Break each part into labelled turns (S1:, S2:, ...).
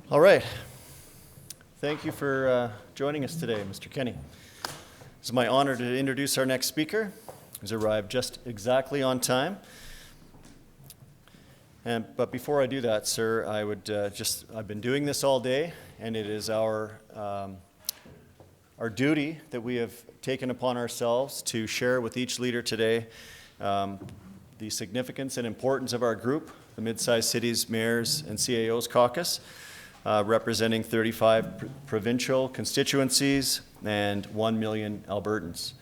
S1: All right. Thank you for joining us today, Mr. Kenney. It's my honor to introduce our next speaker, who's arrived just exactly on time. But before I do that, sir, I would I've been doing this all day, and it is our duty that we have taken upon ourselves to share with each leader today the significance and importance of our group, the Mid-Sized Cities Mayors and CAOs Caucus, representing 35 provincial constituencies and 1 million Albertans.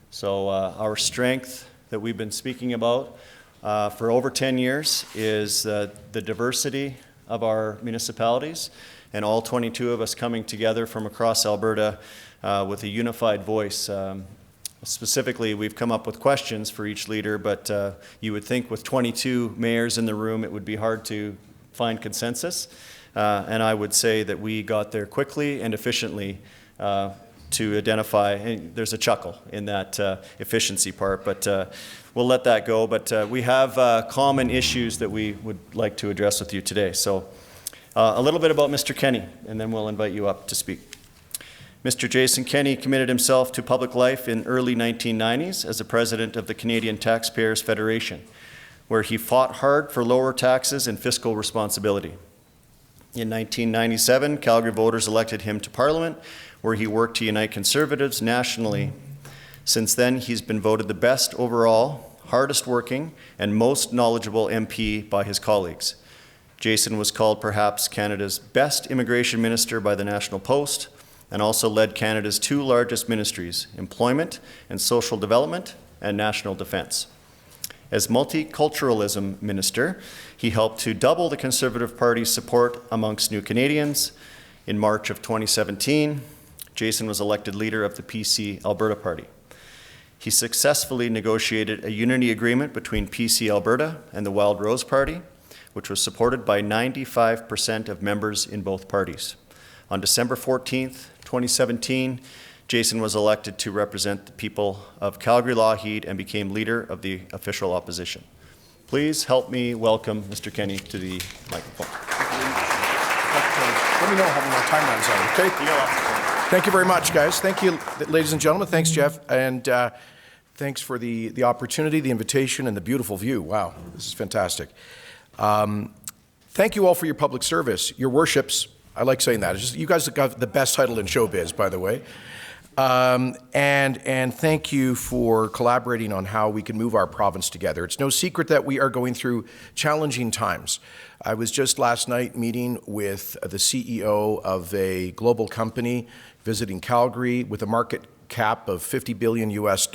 S1: So our strength that we've been speaking about for over 10 years is the diversity of our municipalities, and all 22 of us coming together from across Alberta with a unified voice. Specifically, we've come up with questions for each leader, but you would think with 22 mayors in the room, it would be hard to find consensus. And I would say that we got there quickly and efficiently to identify, and there's a chuckle in that efficiency part, but we'll let that go. But we have common issues that we would like to address with you today. So a little bit about Mr. Kenney, and then we'll invite you up to speak. Mr. Jason Kenney committed himself to public life in early 1990s as the president of the Canadian Taxpayers Federation, where he fought hard for lower taxes and fiscal responsibility. In 1997, Calgary voters elected him to Parliament, where he worked to unite Conservatives nationally. Since then, he's been voted the best overall, hardest working, and most knowledgeable MP by his colleagues. Jason was called perhaps Canada's best immigration minister by the National Post, and also led Canada's two largest ministries, Employment and Social Development and National Defence. As Multiculturalism Minister, he helped to double the Conservative Party's support amongst New Canadians. In March of 2017, Jason was elected leader of the PC Alberta Party. He successfully negotiated a unity agreement between PC Alberta and the Wild Rose Party, which was supported by 95% of members in both parties. On December 14th, 2017, Jason was elected to represent the people of Calgary-Lougheed and became leader of the official opposition. Please help me welcome Mr. Kenney to the microphone.
S2: Let me know how my time runs out, okay? Thank you very much, guys. Thank you, ladies and gentlemen. Thanks, Jeff. And thanks for the opportunity, the invitation, and the beautiful view. Wow, this is fantastic. Thank you all for your public service, your worships. I like saying that. It's just, you guys have got the best title in showbiz, by the way. And thank you for collaborating on how we can move our province together. It's no secret that we are going through challenging times. I was just last night meeting with the CEO of a global company visiting Calgary with a market cap of $50 billion US,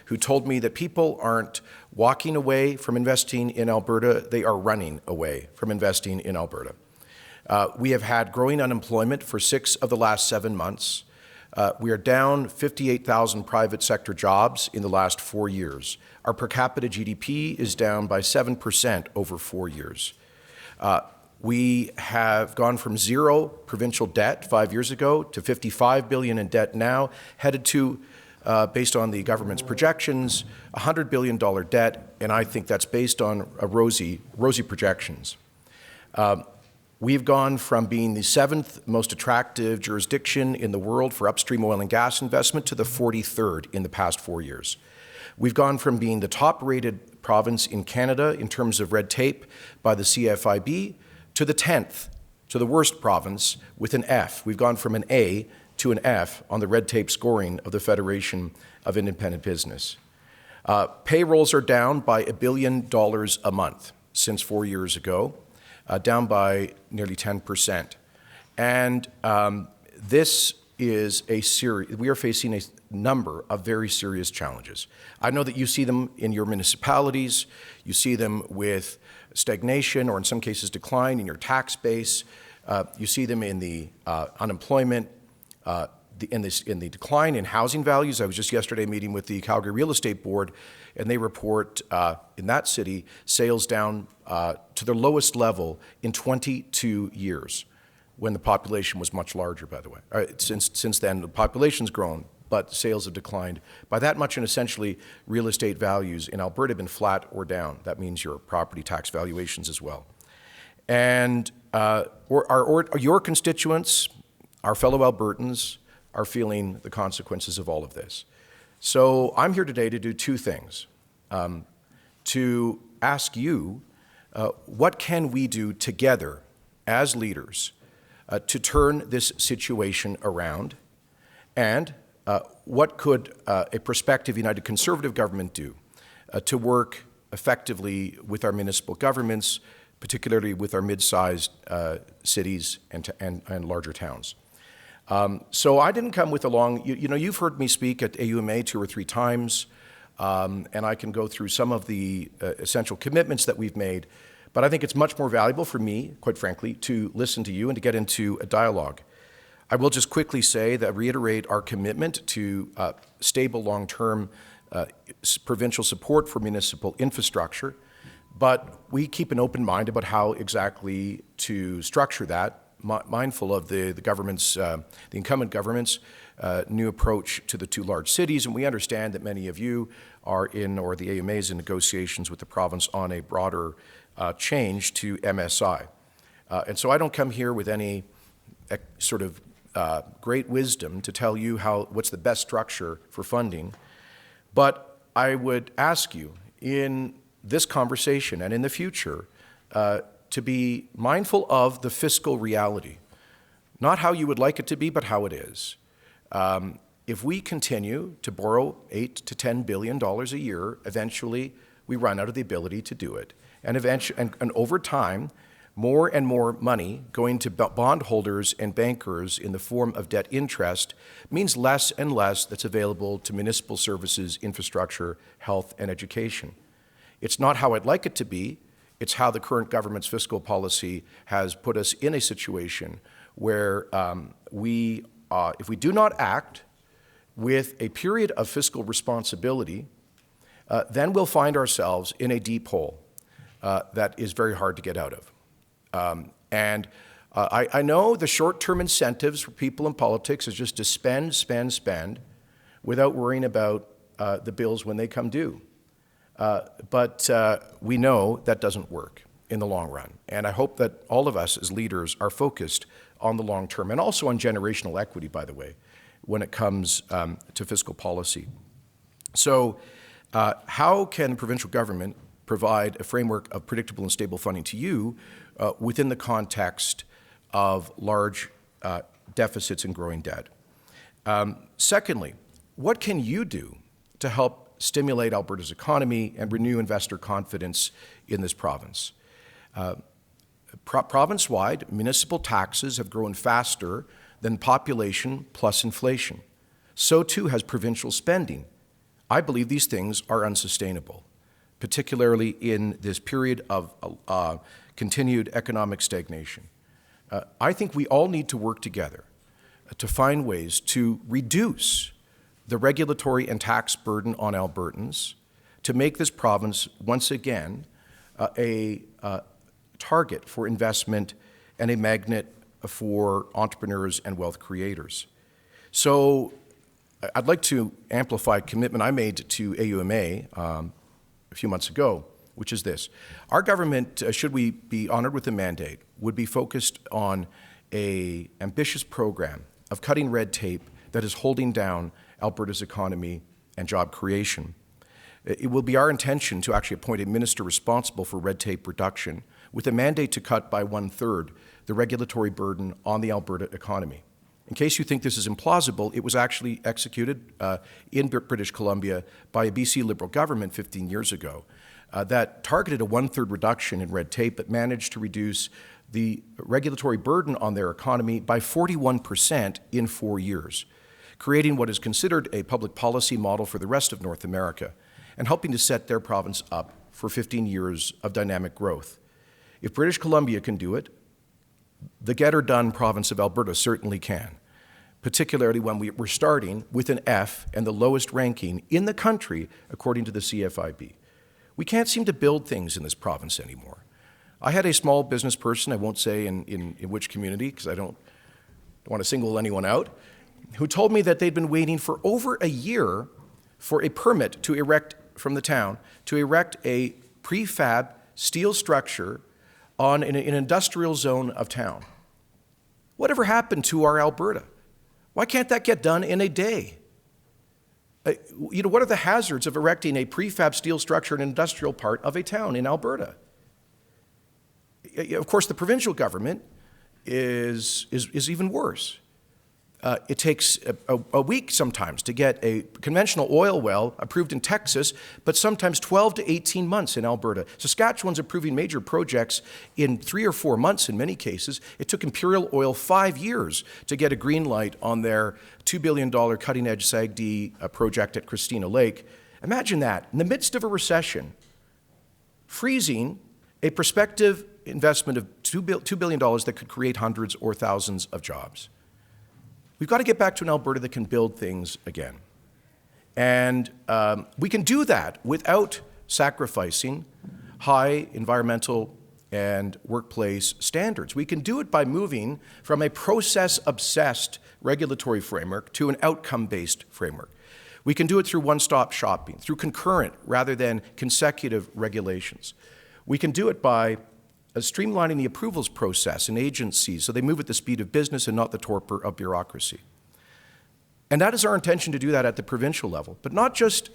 S2: who told me that people aren't walking away from investing in Alberta, they are running away from investing in Alberta. We have had growing unemployment for 6 of the last 7 months. We are down 58,000 private sector jobs in the last 4 years. Our per capita GDP is down by 7% over 4 years. We have gone from 0 provincial debt 5 years ago to $55 billion in debt now, headed to, based on the government's projections, $100 billion debt, and I think that's based on rosy projections. We've gone from being the 7th most attractive jurisdiction in the world for upstream oil and gas investment to the 43rd in the past 4 years. We've gone from being the top-rated province in Canada in terms of red tape by the CFIB to the 10th, to the worst province with an F. We've gone from an A to an F on the red tape scoring of the Federation of Independent Business. Payrolls are down by $1 billion a month since 4 years ago. Down by nearly 10%. And this is we are facing a number of very serious challenges. I know that you see them in your municipalities, you see them with stagnation or in some cases decline in your tax base, you see them in the unemployment, in the decline in housing values. I was just yesterday meeting with the Calgary Real Estate Board, and they report in that city sales down to their lowest level in 22 years, when the population was much larger, by the way. Since then, the population's grown, but sales have declined by that much, and essentially real estate values in Alberta have been flat or down. That means your property tax valuations as well. And Your constituents, our fellow Albertans, are feeling the consequences of all of this. So I'm here today to do two things. To ask you, what can we do together as leaders to turn this situation around? And what could a prospective United Conservative government do to work effectively with our municipal governments, particularly with our mid-sized cities and larger towns? So I didn't come with a long, you've heard me speak at AUMA 2 or 3 times, and I can go through some of the essential commitments that we've made, but I think it's much more valuable for me, quite frankly, to listen to you and to get into a dialogue. I will just quickly say that reiterate our commitment to stable long-term provincial support for municipal infrastructure, but we keep an open mind about how exactly to structure that, mindful of the incumbent government's new approach to the 2 large cities, and we understand that many of you are in, or the AUMA is in negotiations with the province on a broader change to MSI. And so I don't come here with any sort of great wisdom to tell you what's the best structure for funding, but I would ask you in this conversation and in the future to be mindful of the fiscal reality. Not how you would like it to be, but how it is. If we continue to borrow $8 to $10 billion a year, eventually we run out of the ability to do it. And over time, more and more money going to bondholders and bankers in the form of debt interest means less and less that's available to municipal services, infrastructure, health, and education. It's not how I'd like it to be. It's how the current government's fiscal policy has put us in a situation where if we do not act with a period of fiscal responsibility, then we'll find ourselves in a deep hole that is very hard to get out of. I know the short-term incentives for people in politics is just to spend without worrying about the bills when they come due. But we know that doesn't work in the long run. And I hope that all of us as leaders are focused on the long term and also on generational equity, by the way, when it comes to fiscal policy. So how can provincial government provide a framework of predictable and stable funding to you within the context of large deficits and growing debt? Secondly, what can you do to help stimulate Alberta's economy and renew investor confidence in this province? Province-wide, municipal taxes have grown faster than population plus inflation. So too has provincial spending. I believe these things are unsustainable, particularly in this period of continued economic stagnation. I think we all need to work together to find ways to reduce the regulatory and tax burden on Albertans, to make this province once again a target for investment and a magnet for entrepreneurs and wealth creators. So I'd like to amplify a commitment I made to AUMA a few months ago, which is this. Our government, should we be honored with a mandate, would be focused on an ambitious program of cutting red tape that is holding down Alberta's economy and job creation. It will be our intention to actually appoint a minister responsible for red tape reduction with a mandate to cut by 1/3 the regulatory burden on the Alberta economy. In case you think this is implausible, it was actually executed in British Columbia by a BC Liberal government 15 years ago that targeted a 1/3 reduction in red tape but managed to reduce the regulatory burden on their economy by 41% in 4 years, creating what is considered a public policy model for the rest of North America and helping to set their province up for 15 years of dynamic growth. If British Columbia can do it, the get-or-done province of Alberta certainly can, particularly when we're starting with an F and the lowest ranking in the country according to the CFIB. We can't seem to build things in this province anymore. I had a small business person, I won't say in which community because I don't want to single anyone out, who told me that they'd been waiting for over a year for a permit to erect, from the town, to erect a prefab steel structure on an industrial zone of town. Whatever happened to our Alberta? Why can't that get done in a day? What are the hazards of erecting a prefab steel structure in an industrial part of a town in Alberta? Of course, the provincial government is even worse. It takes a week sometimes to get a conventional oil well approved in Texas, but sometimes 12 to 18 months in Alberta. Saskatchewan's approving major projects in 3 or 4 months in many cases. It took Imperial Oil 5 years to get a green light on their $2 billion cutting-edge SAGD project at Christina Lake. Imagine that, in the midst of a recession, freezing a prospective investment of $2 billion that could create hundreds or thousands of jobs. We've got to get back to an Alberta that can build things again. And we can do that without sacrificing high environmental and workplace standards. We can do it by moving from a process-obsessed regulatory framework to an outcome-based framework. We can do it through one-stop shopping, through concurrent rather than consecutive regulations. We can do it by streamlining the approvals process in agencies so they move at the speed of business and not the torpor of bureaucracy. And that is our intention to do that at the provincial level, but not just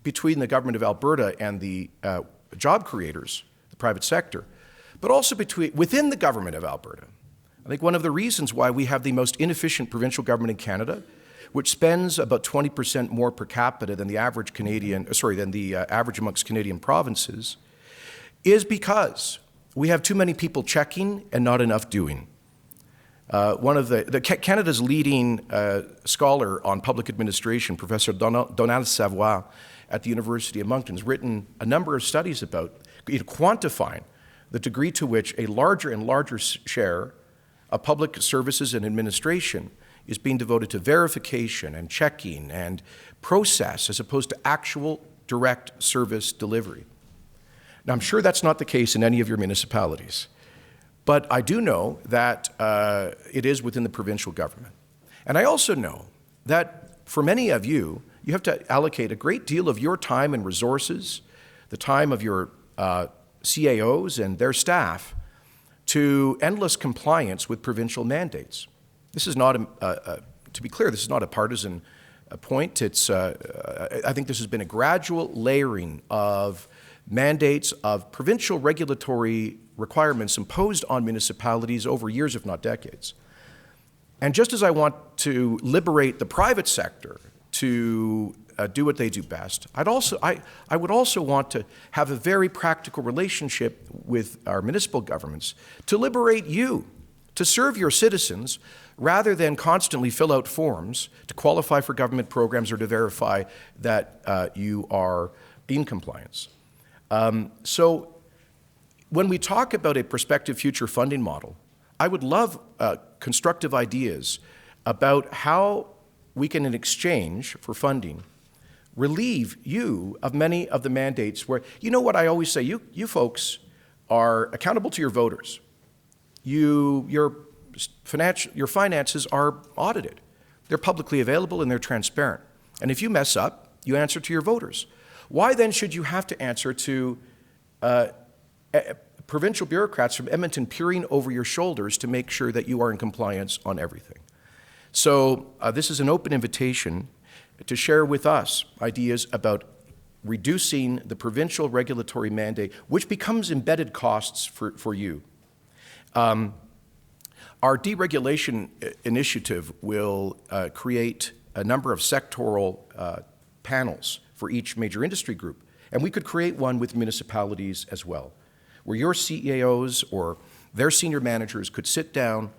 S2: between the government of Alberta and the job creators, the private sector, but also within the government of Alberta. I think one of the reasons why we have the most inefficient provincial government in Canada, which spends about 20% more per capita than the average average amongst Canadian provinces, is because we have too many people checking and not enough doing. One of Canada's leading scholar on public administration, Professor Donald Savoie at the University of Moncton, has written a number of studies about quantifying the degree to which a larger and larger share of public services and administration is being devoted to verification and checking and process as opposed to actual direct service delivery. Now, I'm sure that's not the case in any of your municipalities, but I do know that it is within the provincial government. And I also know that for many of you, you have to allocate a great deal of your time and resources, the time of your CAOs and their staff, to endless compliance with provincial mandates. This is not, to be clear, this is not a partisan point. I think this has been a gradual layering of mandates of provincial regulatory requirements imposed on municipalities over years, if not decades. And just as I want to liberate the private sector to do what they do best, I would also want to have a very practical relationship with our municipal governments to liberate you, to serve your citizens, rather than constantly fill out forms to qualify for government programs or to verify that you are in compliance. So when we talk about a prospective future funding model, I would love constructive ideas about how we can, in exchange for funding, relieve you of many of the mandates where, you know what I always say, you folks are accountable to your voters. Your finances are audited. They're publicly available and they're transparent. And if you mess up, you answer to your voters. Why then should you have to answer to provincial bureaucrats from Edmonton peering over your shoulders to make sure that you are in compliance on everything? So this is an open invitation to share with us ideas about reducing the provincial regulatory mandate, which becomes embedded costs for you. Our deregulation initiative will create a number of sectoral panels for each major industry group. And we could create one with municipalities as well, where your CAOs or their senior managers could sit down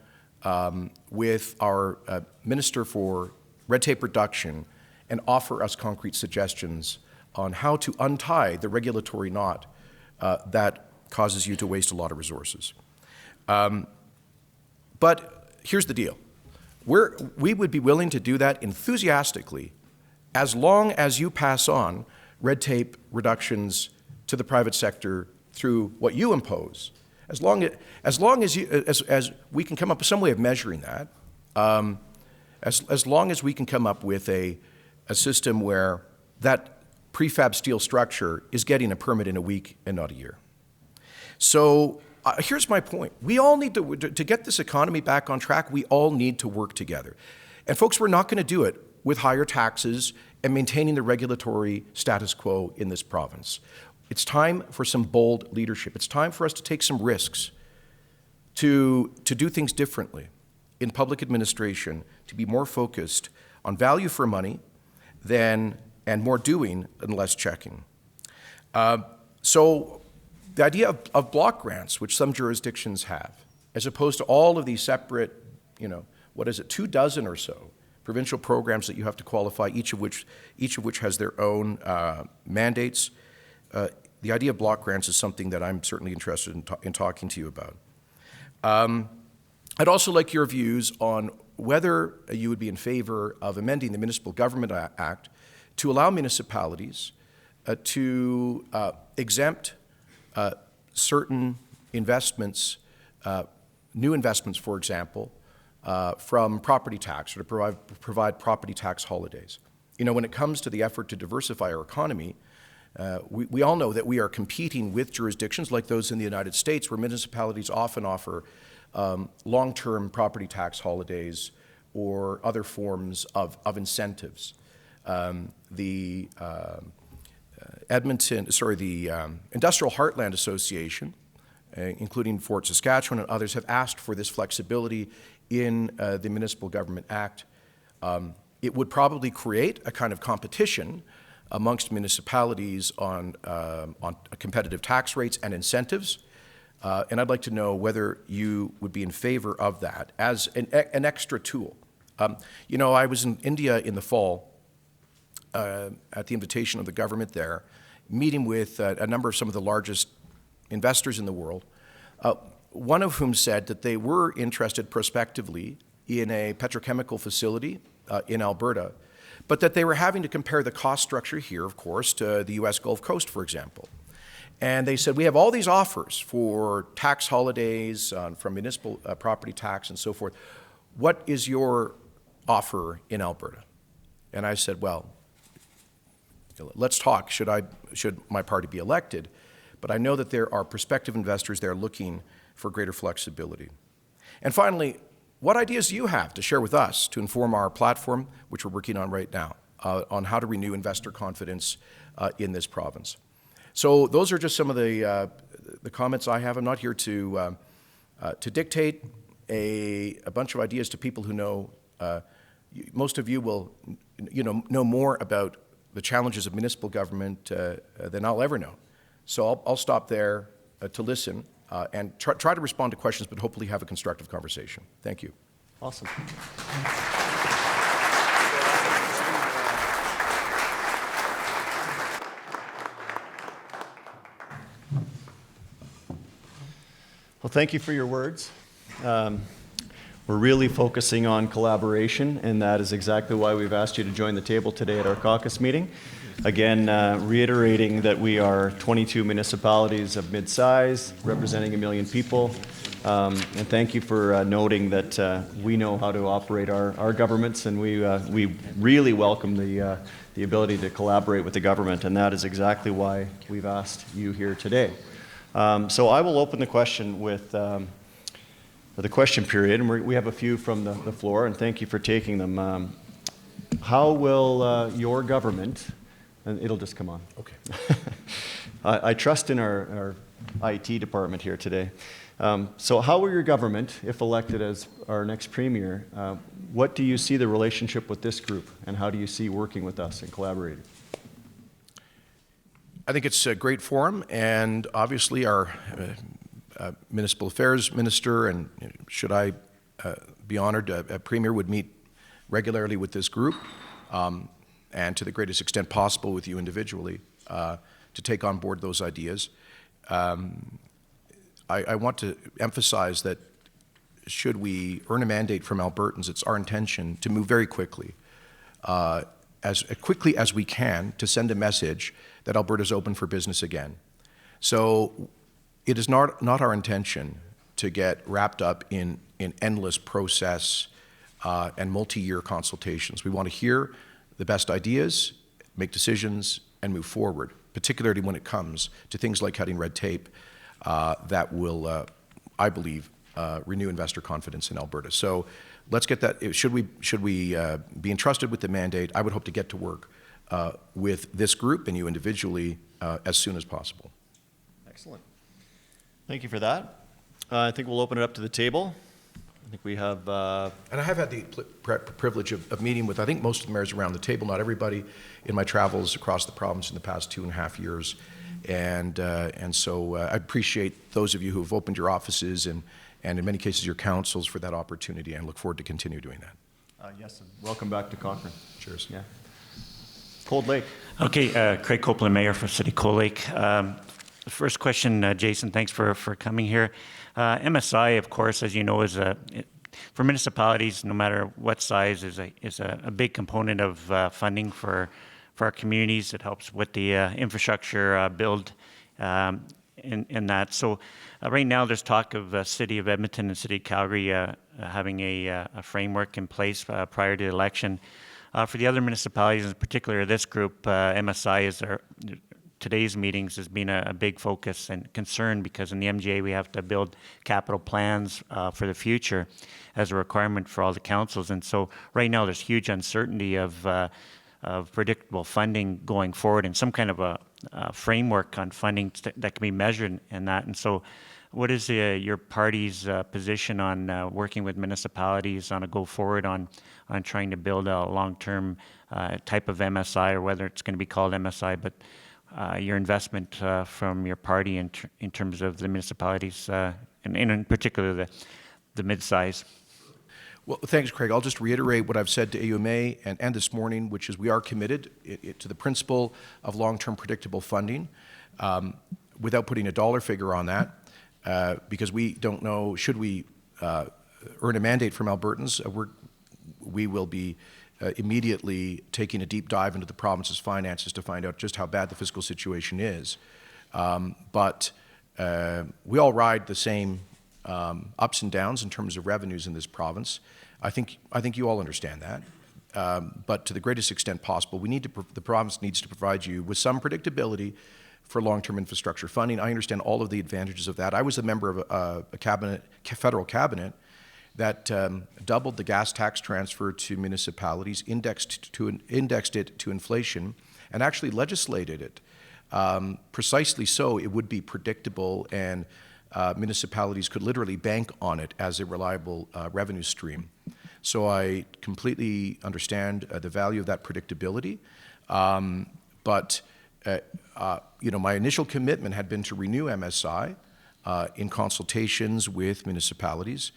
S2: with our Minister for Red Tape Reduction and offer us concrete suggestions on how to untie the regulatory knot that causes you to waste a lot of resources. But here's the deal. We would be willing to do that enthusiastically as long as you pass on red tape reductions to the private sector through what you impose. As long as we can come up with some way of measuring that, as long as we can come up with a system where that prefab steel structure is getting a permit in a week and not a year. So here's my point. We all need to get this economy back on track, we all need to work together. And folks, we're not going to do it with higher taxes and maintaining the regulatory status quo in this province. It's time for some bold leadership. It's time for us to take some risks, to do things differently in public administration, to be more focused on value for money and more doing and less checking. So the idea of block grants, which some jurisdictions have, as opposed to all of these separate, 24 or so provincial programs that you have to qualify, each of which has their own mandates. The idea of block grants is something that I'm certainly interested in talking to you about. I'd also like your views on whether you would be in favor of amending the Municipal Government Act to allow municipalities to exempt certain investments, new investments, for example, from property tax, or to provide property tax holidays. When it comes to the effort to diversify our economy, we all know that we are competing with jurisdictions like those in the United States, where municipalities often offer long-term property tax holidays or other forms of incentives. The Industrial Heartland Association, including Fort Saskatchewan and others, have asked for this flexibility in the Municipal Government Act. It would probably create a kind of competition amongst municipalities on competitive tax rates and incentives. And I'd like to know whether you would be in favor of that as an extra tool. I was in India in the fall at the invitation of the government there, meeting with a number of some of the largest investors in the world, one of whom said that they were interested prospectively in a petrochemical facility in Alberta, but that they were having to compare the cost structure here, of course, to the U.S. Gulf Coast, for example. And they said, we have all these offers for tax holidays from municipal property tax and so forth. What is your offer in Alberta? And I said, well, let's talk. Should my party be elected? But I know that there are prospective investors there looking for greater flexibility. And finally, what ideas do you have to share with us to inform our platform, which we're working on right now, on how to renew investor confidence in this province? So those are just some of the comments I have. I'm not here to dictate a bunch of ideas to people who know. Most of you will know more about the challenges of municipal government than I'll ever know. So I'll stop there to listen and try to respond to questions, but hopefully have a constructive conversation. Thank you.
S1: Awesome. Well, thank you for your words. We're really focusing on collaboration, and that is exactly why we've asked you to join the table today at our caucus meeting. Again, reiterating that we are 22 municipalities of mid-size, representing 1 million people. And thank you for noting that we know how to operate our governments, and we really welcome the ability to collaborate with the government, and that is exactly why we've asked you here today. So I will open the question with the question period, and we have a few from the floor, and thank you for taking them. How will your government, and it'll just come on.
S2: Okay.
S1: I trust in our IT department here today. So how will your government, if elected as our next premier, what do you see the relationship with this group, and how do you see working with us and collaborating?
S2: I think it's a great forum, and obviously our municipal affairs minister, and should I be honored, a premier would meet regularly with this group, and to the greatest extent possible with you individually, to take on board those ideas. I want to emphasize that should we earn a mandate from Albertans, it's our intention to move very quickly, as quickly as we can, to send a message that Alberta is open for business again. So it is not our intention to get wrapped up in endless process and multi-year consultations. We want to hear the best ideas, make decisions, and move forward, particularly when it comes to things like cutting red tape that will, I believe, renew investor confidence in Alberta. So let's get that. Should we be entrusted with the mandate, I would hope to get to work with this group and you individually as soon as possible.
S1: Excellent. Thank you for that. I think we'll open it up to the table. I think we have...
S2: And I have had the privilege of meeting with, I think, most of the mayors around the table, not everybody, in my travels across the province in the past 2.5 years. And so I appreciate those of you who have opened your offices and in many cases your councils for that opportunity, and look forward to continue doing that.
S1: Yes, and welcome back to Cochrane.
S2: Cheers.
S1: Yeah. Cold Lake.
S3: Okay, Craig Copeland, Mayor for City Cold Lake. The first question, Jason, thanks for coming here. MSI, of course, as you know, is for municipalities, no matter what size, is a big component of funding for our communities. It helps with the infrastructure build in that. So right now there's talk of City of Edmonton and City of Calgary having a framework in place prior to the election. For the other municipalities, in particular this group, MSI, today's meetings has been a big focus and concern, because in the MGA we have to build capital plans for the future as a requirement for all the councils. And so right now there's huge uncertainty of predictable funding going forward, and some kind of a framework on funding that can be measured in that. And so what is your party's position on working with municipalities on a go forward on trying to build a long-term type of MSI, or whether it's going to be called MSI, but your investment from your party in terms of the municipalities, and in particular the mid-size?
S2: Well, thanks, Craig. I'll just reiterate what I've said to AUMA and this morning, which is we are committed to the principle of long-term predictable funding, without putting a dollar figure on that, because we don't know, should we earn a mandate from Albertans, we will be immediately taking a deep dive into the province's finances to find out just how bad the fiscal situation is. But we all ride the same ups and downs in terms of revenues in this province. I think you all understand that. But to the greatest extent possible, the province needs to provide you with some predictability for long-term infrastructure funding. I understand all of the advantages of that. I was a member of a federal cabinet that doubled the gas tax transfer to municipalities, indexed it to inflation, and actually legislated it precisely so it would be predictable, and municipalities could literally bank on it as a reliable revenue stream. So I completely understand the value of that predictability. But my initial commitment had been to renew MSI in consultations with municipalities.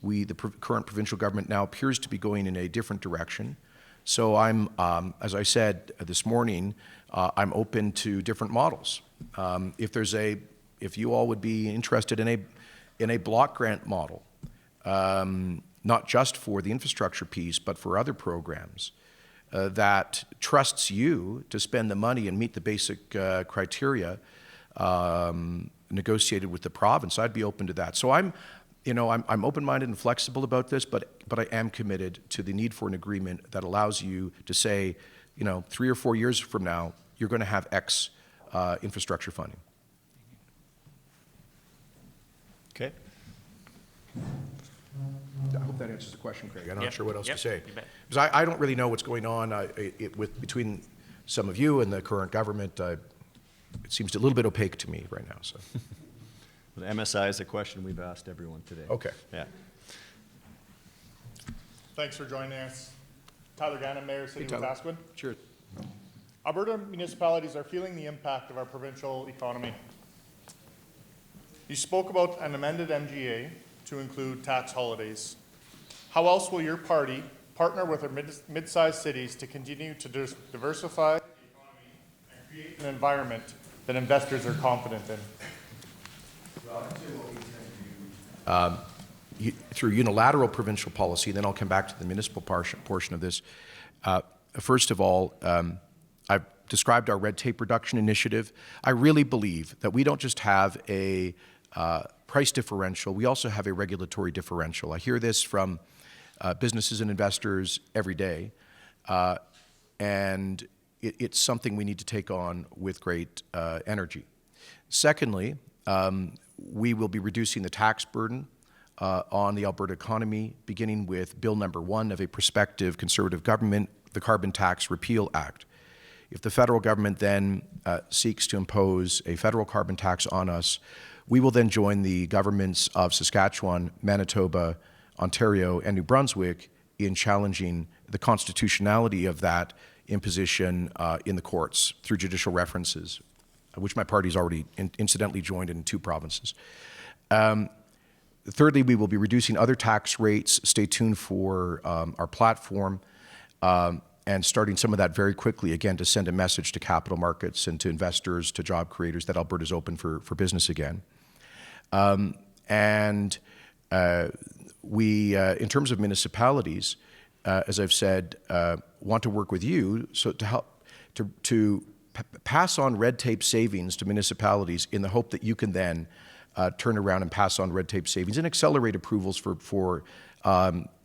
S2: The current provincial government now appears to be going in a different direction. So I'm, as I said this morning, I'm open to different models. If you all would be interested in a block grant model, not just for the infrastructure piece, but for other programs, that trusts you to spend the money and meet the basic criteria negotiated with the province, I'd be open to that. So I'm open-minded and flexible about this, but I am committed to the need for an agreement that allows you to say, 3 or 4 years from now, you're going to have X infrastructure funding.
S1: Okay.
S2: I hope that answers the question, Craig. I'm not sure what else to say.
S3: Bet.
S2: Because I don't really know what's going on between some of you and the current government. It seems a little bit opaque to me right now. So.
S1: The MSI is a question we've asked everyone today.
S2: Okay.
S1: Yeah.
S4: Thanks for joining us. Tyler Gannon, Mayor, City of Wetaskiwin.
S2: Sure.
S4: Alberta municipalities are feeling the impact of our provincial economy. You spoke about an amended MGA to include tax holidays. How else will your party partner with our mid-sized cities to continue to diversify the economy and create an environment that investors are confident in?
S2: Through unilateral provincial policy, then I'll come back to the municipal portion of this. First of all, I've described our red tape reduction initiative. I really believe that we don't just have a price differential, we also have a regulatory differential. I hear this from businesses and investors every day, and it's something we need to take on with great energy. Secondly, we will be reducing the tax burden on the Alberta economy, beginning with Bill number 1 of a prospective Conservative government, the Carbon Tax Repeal Act. If the federal government then seeks to impose a federal carbon tax on us, we will then join the governments of Saskatchewan, Manitoba, Ontario, and New Brunswick in challenging the constitutionality of that imposition in the courts through judicial references, which my party's already incidentally joined in 2 provinces. Thirdly, we will be reducing other tax rates. Stay tuned for our platform and starting some of that very quickly, again, to send a message to capital markets and to investors, to job creators, that Alberta's open for business again. We, in terms of municipalities, as I've said, want to work with you so to help to pass on red tape savings to municipalities in the hope that you can then turn around and pass on red tape savings and accelerate approvals for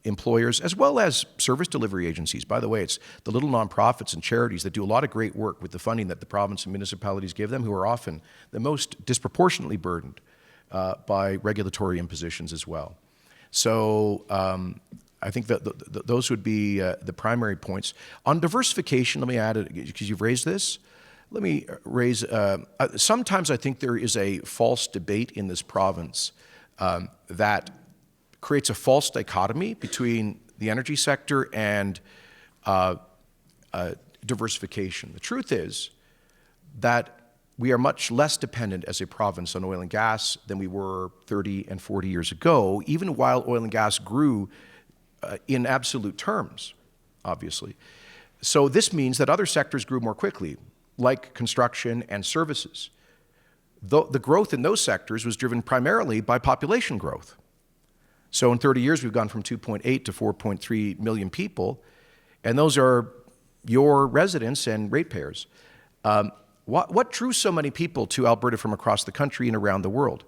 S2: employers as well as service delivery agencies. By the way, it's the little nonprofits and charities that do a lot of great work with the funding that the province and municipalities give them, who are often the most disproportionately burdened by regulatory impositions as well. So I think that those would be the primary points. On diversification, let me add it, because you've raised this. Let me raise, sometimes I think there is a false debate in this province that creates a false dichotomy between the energy sector and diversification. The truth is that we are much less dependent as a province on oil and gas than we were 30 and 40 years ago, even while oil and gas grew in absolute terms, obviously. So this means that other sectors grew more quickly, like construction and services. The growth in those sectors was driven primarily by population growth. So in 30 years, we've gone from 2.8 to 4.3 million people, and those are your residents and ratepayers. What drew so many people to Alberta from across the country and around the world?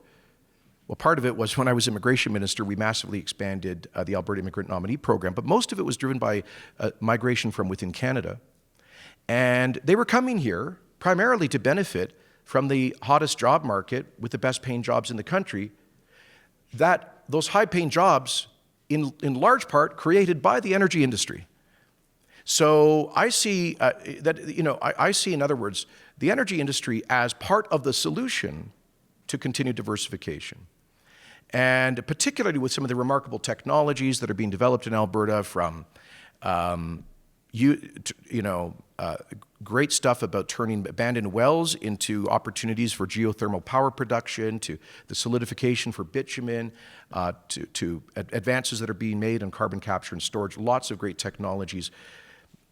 S2: Well, part of it was when I was immigration minister, we massively expanded the Alberta Immigrant Nominee Program, but most of it was driven by migration from within Canada. And they were coming here primarily to benefit from the hottest job market with the best paying jobs in the country, that those high paying jobs in large part created by the energy industry. So I see I see, in other words, the energy industry as part of the solution to continued diversification. And particularly with some of the remarkable technologies that are being developed in Alberta, from great stuff about turning abandoned wells into opportunities for geothermal power production, to the solidification for bitumen, to advances that are being made on carbon capture and storage, lots of great technologies.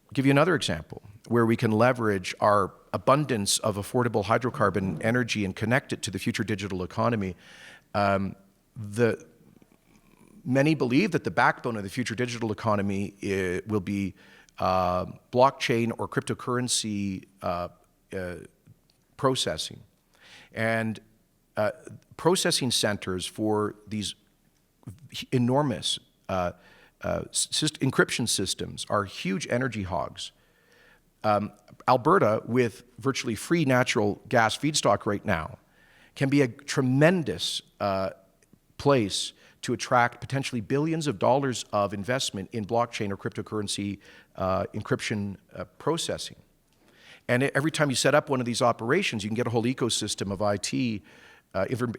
S2: I'll give you another example where we can leverage our abundance of affordable hydrocarbon energy and connect it to the future digital economy. Many believe that the backbone of the future digital economy will be blockchain or cryptocurrency processing. And processing centers for these enormous encryption systems are huge energy hogs. Alberta, with virtually free natural gas feedstock right now, can be a tremendous place to attract potentially billions of dollars of investment in blockchain or cryptocurrency encryption processing. And every time you set up one of these operations, you can get a whole ecosystem of IT,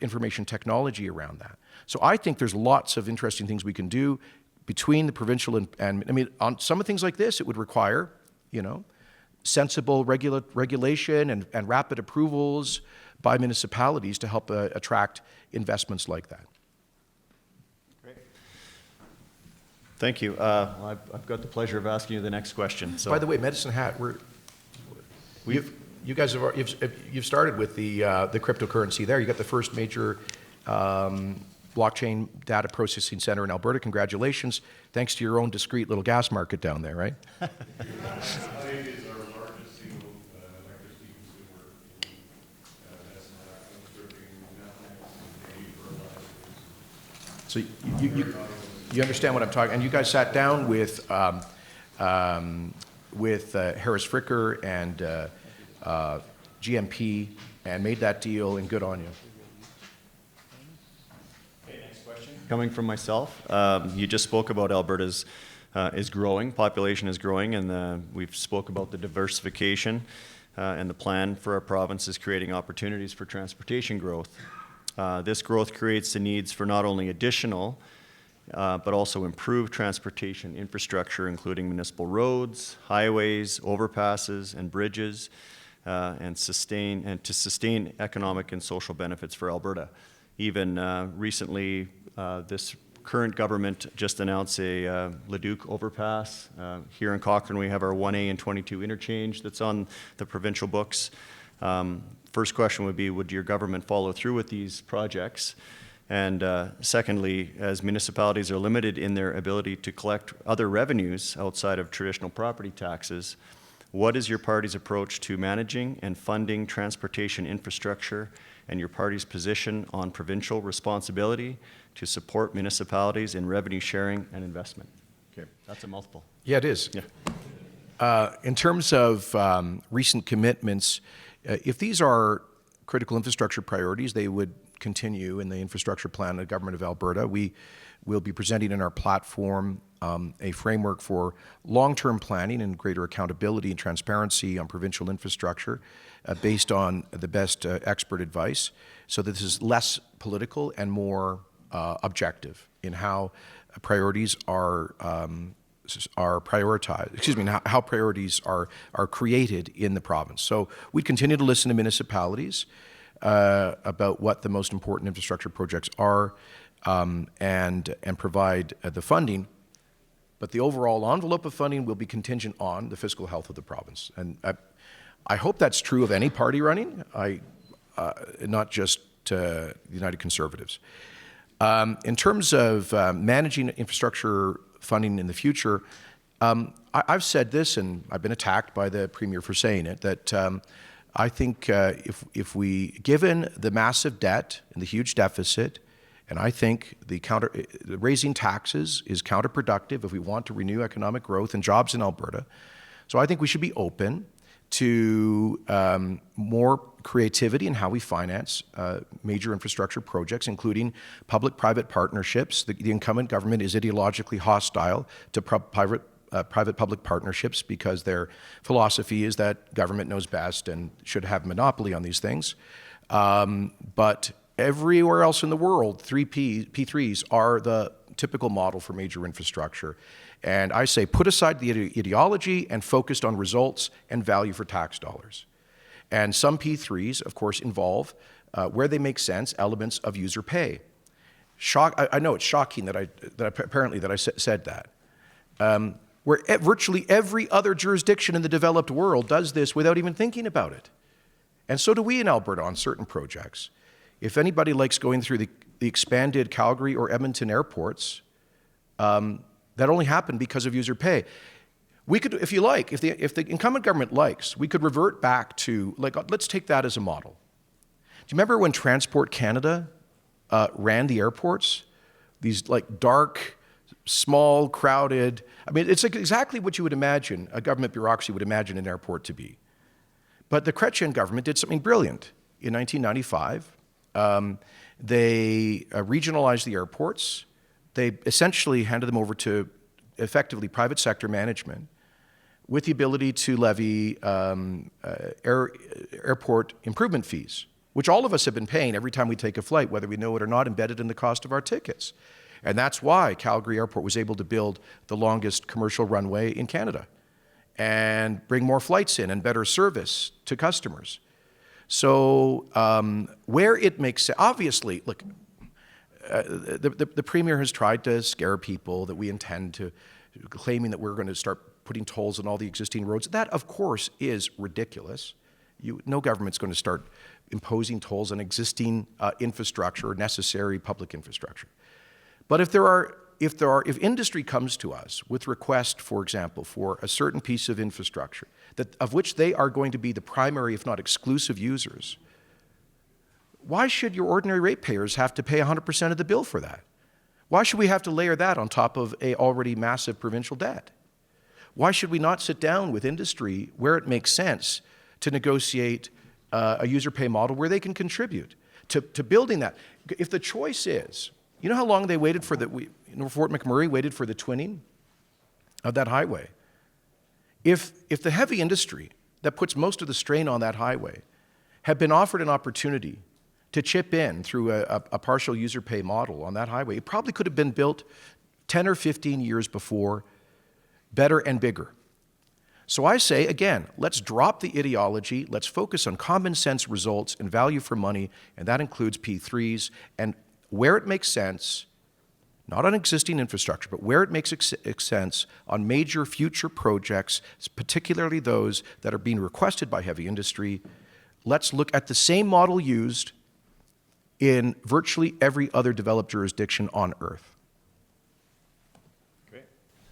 S2: information technology around that. So I think there's lots of interesting things we can do between the provincial and I mean, on some of things like this, it would require, sensible regulation and rapid approvals by municipalities to help attract investments like that.
S1: Great. Thank you. I've got the pleasure of asking you the next question. So,
S2: by the way, Medicine Hat, you guys you've started with the cryptocurrency there. You got the first major blockchain data processing center in Alberta. Congratulations! Thanks to your own discreet little gas market down there, right? So you understand what I'm talking, and you guys sat down with Harris Fricker and GMP and made that deal, and good on you.
S1: coming from myself. You just spoke about Alberta's is growing, population is growing, and we've spoke about the diversification and the plan for our province is creating opportunities for transportation growth. This growth creates the needs for not only additional, but also improved transportation infrastructure, including municipal roads, highways, overpasses, and bridges, and to sustain economic and social benefits for Alberta. Even recently, this current government just announced a Leduc overpass. Here in Cochrane, we have our 1A and 22 interchange that's on the provincial books. First question would be, would your government follow through with these projects? And secondly, as municipalities are limited in their ability to collect other revenues outside of traditional property taxes, what is your party's approach to managing and funding transportation infrastructure and your party's position on provincial responsibility to support municipalities in revenue sharing and investment? Okay, that's a mouthful.
S2: Yeah, it is.
S1: Yeah.
S2: In terms of recent commitments, if these are critical infrastructure priorities, they would continue in the infrastructure plan of the Government of Alberta. We will be presenting in our platform a framework for long-term planning and greater accountability and transparency on provincial infrastructure based on the best expert advice, so that this is less political and more objective in how priorities are prioritized, excuse me, how priorities are created in the province. So we continue to listen to municipalities about what the most important infrastructure projects are and provide the funding. But the overall envelope of funding will be contingent on the fiscal health of the province. And I hope that's true of any party running, not just the United Conservatives. In terms of managing infrastructure funding in the future, I've said this, and I've been attacked by the Premier for saying it, that I think if we, given the massive debt and the huge deficit, and I think the raising taxes is counterproductive if we want to renew economic growth and jobs in Alberta. So I think we should be open to more creativity in how we finance major infrastructure projects, including public-private partnerships. The incumbent government is ideologically hostile to private-public partnerships because their philosophy is that government knows best and should have monopoly on these things. But everywhere else in the world, P3s are the typical model for major infrastructure. And I say put aside the ideology and focused on results and value for tax dollars. And some P3s, of course, involve, where they make sense, elements of user pay. I know it's shocking that I said that. Where virtually every other jurisdiction in the developed world does this without even thinking about it. And so do we in Alberta on certain projects. If anybody likes going through the expanded Calgary or Edmonton airports, that only happened because of user pay. We could, if you like, if the incumbent government likes, we could revert back to, like, let's take that as a model. Do you remember when Transport Canada ran the airports? These like dark, small, crowded, I mean, it's exactly what you would imagine a government bureaucracy would imagine an airport to be. But the Chrétien government did something brilliant. In 1995, they regionalized the airports. They essentially handed them over to effectively private sector management with the ability to levy airport improvement fees, which all of us have been paying every time we take a flight, whether we know it or not, embedded in the cost of our tickets. And that's why Calgary Airport was able to build the longest commercial runway in Canada and bring more flights in and better service to customers. So where it makes sense, obviously, look, the Premier has tried to scare people that we intend to, claiming that we're going to start putting tolls on all the existing roads. That, of course, is ridiculous. No government's going to start imposing tolls on existing infrastructure or necessary public infrastructure. But if industry comes to us with request, for example, for a certain piece of infrastructure of which they are going to be the primary, if not exclusive users, why should your ordinary ratepayers have to pay 100% of the bill for that? Why should we have to layer that on top of an already massive provincial debt? Why should we not sit down with industry where it makes sense to negotiate a user pay model where they can contribute to building that? If the choice is, You know how long they waited for Fort McMurray waited for the twinning of that highway? If the heavy industry that puts most of the strain on that highway had been offered an opportunity to chip in through a partial user pay model on that highway, it probably could have been built 10 or 15 years before, better and bigger. So I say, again, let's drop the ideology, let's focus on common sense results and value for money, and that includes P3s, and where it makes sense, not on existing infrastructure, but where it makes sense on major future projects, particularly those that are being requested by heavy industry, let's look at the same model used in virtually every other developed jurisdiction on earth.
S1: Great.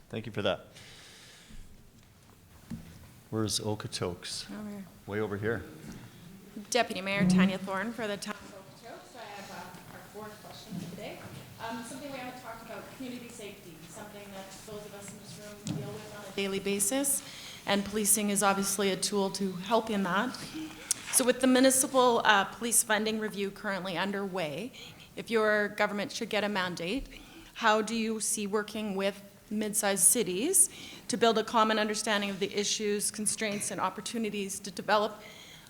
S1: Thank you for that. Where's Okotoks? Way over here.
S5: Deputy Mayor Tanya Thorne for the town of Okotoks. I have our fourth question today. Something we haven't talked about, community safety, something that those of us in this room deal with on a daily basis, and policing is obviously a tool to help in that. So with the municipal police funding review currently underway, if your government should get a mandate, how do you see working with mid-sized cities to build a common understanding of the issues, constraints, and opportunities to develop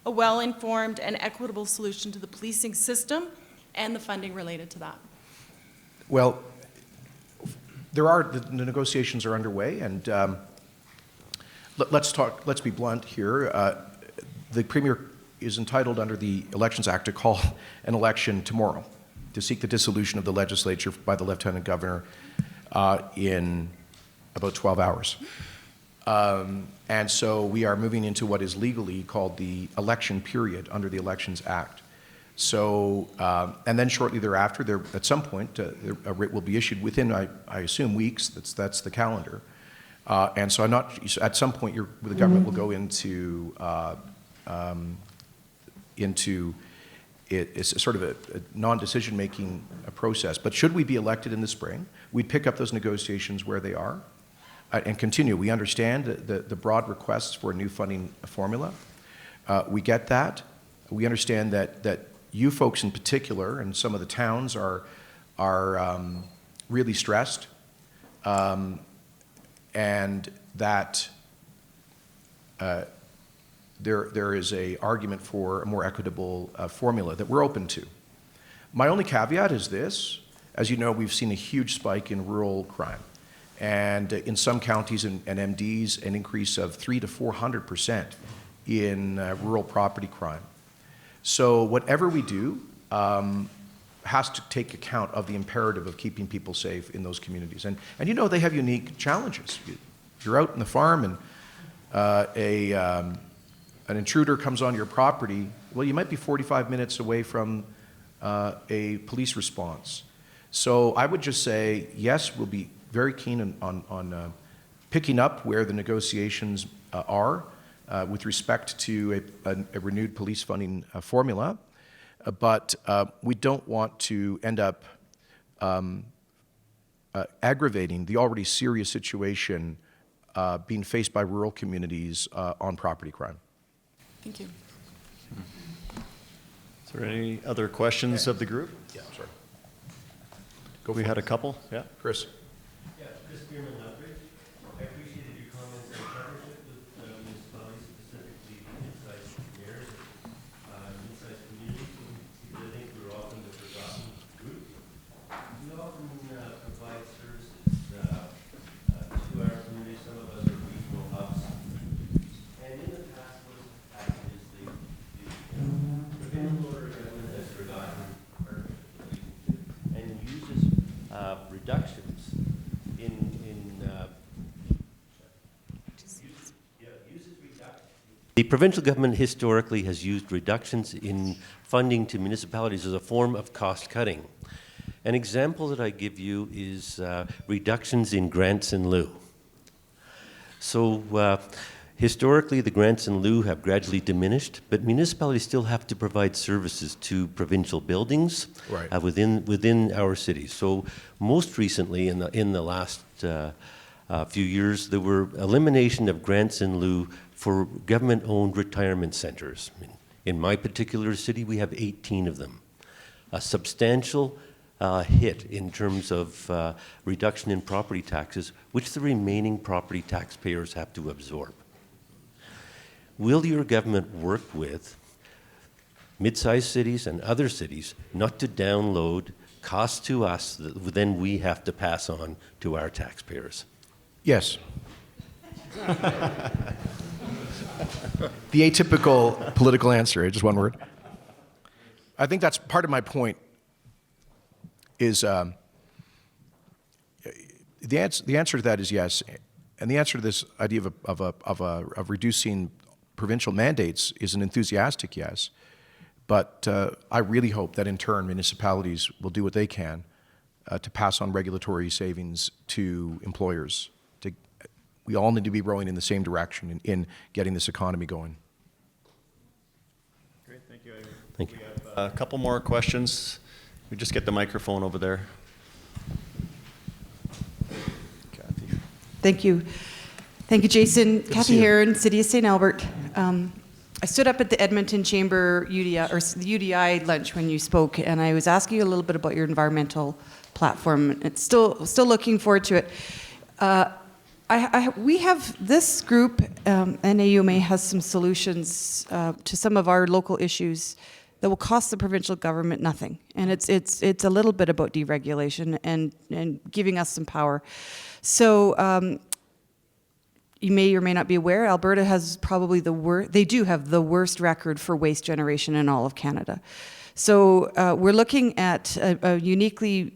S5: a well-informed and equitable solution to the policing system and the funding related to that?
S2: Well, the negotiations are underway, and let's be blunt here. The Premier is entitled under the Elections Act to call an election tomorrow to seek the dissolution of the legislature by the Lieutenant Governor in about 12 hours. And so we are moving into what is legally called the election period under the Elections Act. So, and then shortly thereafter, at some point, a writ will be issued within, I assume, weeks. That's the calendar. And so at some point, the government will go into it's sort of a non-decision-making process. But should we be elected in the spring, we'd pick up those negotiations where they are and continue. We understand the broad requests for a new funding formula. We get that. We understand that you folks in particular and some of the towns are really stressed, and that there is an argument for a more equitable formula that we're open to. My only caveat is this. As you know, we've seen a huge spike in rural crime. And in some counties and MDs, an increase of 300% to 400% in rural property crime. So whatever we do has to take account of the imperative of keeping people safe in those communities. And you know they have unique challenges. You're out in the farm and an intruder comes on your property, well, you might be 45 minutes away from a police response. So I would just say, yes, we'll be very keen on picking up where the negotiations are with respect to a renewed police funding formula, but we don't want to end up aggravating the already serious situation being faced by rural communities on property crime.
S5: Thank you.
S1: Is there any other questions of the group?
S2: Yeah, sorry.
S1: We had a couple, yeah.
S2: Chris.
S6: Yeah, Chris Bierman, Lethbridge. I appreciated your comments on partnership with municipalities, specifically mid-sized mayors, mid-sized communities, because I think we're often the forgotten group. We often provide services to our communities. Some of us are regional hubs. And in the past, what's happened is the provincial government has forgotten partnership and uses reductions The provincial government historically has used reductions in funding to municipalities as a form of cost cutting. An example that I give you is reductions in grants in lieu. So historically, the grants in lieu have gradually diminished, but municipalities still have to provide services to provincial buildings within our cities. So most recently, in the last few years, there were elimination of grants in lieu for government-owned retirement centers. In my particular city, we have 18 of them. A substantial hit in terms of reduction in property taxes, which the remaining property taxpayers have to absorb. Will your government work with mid-sized cities and other cities not to download costs to us that then we have to pass on to our taxpayers?
S2: Yes. The atypical political answer, just one word. I think that's part of my point is the answer to that is yes. And the answer to this idea of reducing provincial mandates is an enthusiastic yes. But I really hope that in turn municipalities will do what they can to pass on regulatory savings to employers. We all need to be rowing in the same direction in getting this economy going.
S1: Great, thank you.
S6: Thank you.
S1: We have a couple more questions. We just get the microphone over there. Kathy.
S7: Thank you. Thank you, Jason.
S1: to
S7: Kathy
S1: see you.
S7: Heron, City of St. Albert. I stood up at the Edmonton Chamber UDI, or the UDI lunch when you spoke, and I was asking you a little bit about your environmental platform. It's still looking forward to it. We have this group, NAUMA has some solutions to some of our local issues that will cost the provincial government nothing. And it's a little bit about deregulation and giving us some power. So you may or may not be aware, Alberta has probably they do have the worst record for waste generation in all of Canada. So we're looking at a uniquely,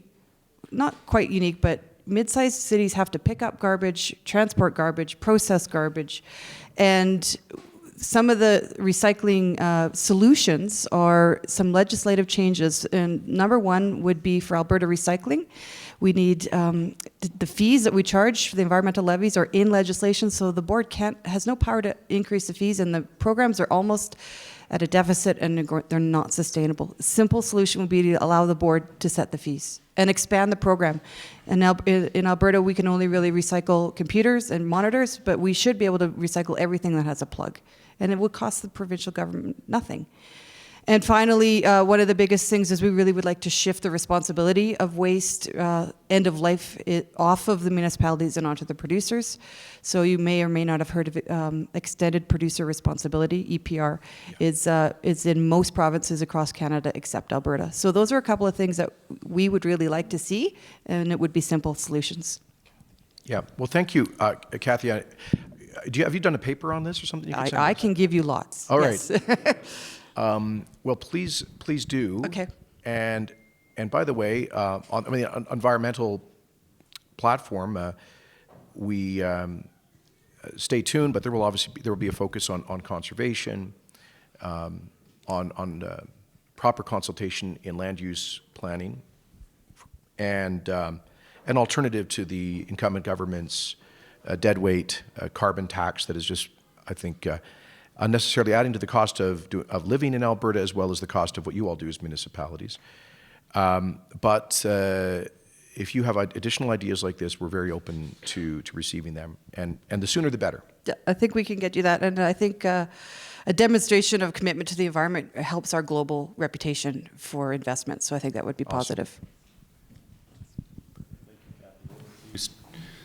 S7: not quite unique, but mid-sized cities have to pick up garbage, transport garbage, process garbage, and some of the recycling solutions are some legislative changes. And number one would be for Alberta Recycling. We need the fees that we charge for the environmental levies are in legislation, so the board has no power to increase the fees, and the programs are almost at a deficit and they're not sustainable. A simple solution would be to allow the board to set the fees and expand the program. And now in Alberta, we can only really recycle computers and monitors, but we should be able to recycle everything that has a plug. And it would cost the provincial government nothing. And finally, one of the biggest things is we really would like to shift the responsibility of waste, end of life, off of the municipalities and onto the producers. So you may or may not have heard of extended producer responsibility, EPR, is in most provinces across Canada except Alberta. So those are a couple of things that we would really like to see, and it would be simple solutions.
S2: Yeah, well, thank you, Kathy. Have you done a paper on this or something? You can send
S7: I
S2: us?
S7: can give you lots.
S2: All
S7: yes.
S2: right. Well, please do.
S7: Okay.
S2: And by the way, on the environmental platform, we stay tuned, but there will be a focus on conservation, on proper consultation in land use planning, and an alternative to the incumbent government's deadweight carbon tax that is just, I think, unnecessarily adding to the cost of living in Alberta as well as the cost of what you all do as municipalities. But if you have additional ideas like this, we're very open to receiving them, and the sooner the better.
S7: I think we can get you that, and I think a demonstration of commitment to the environment helps our global reputation for investment, so I think that would be positive.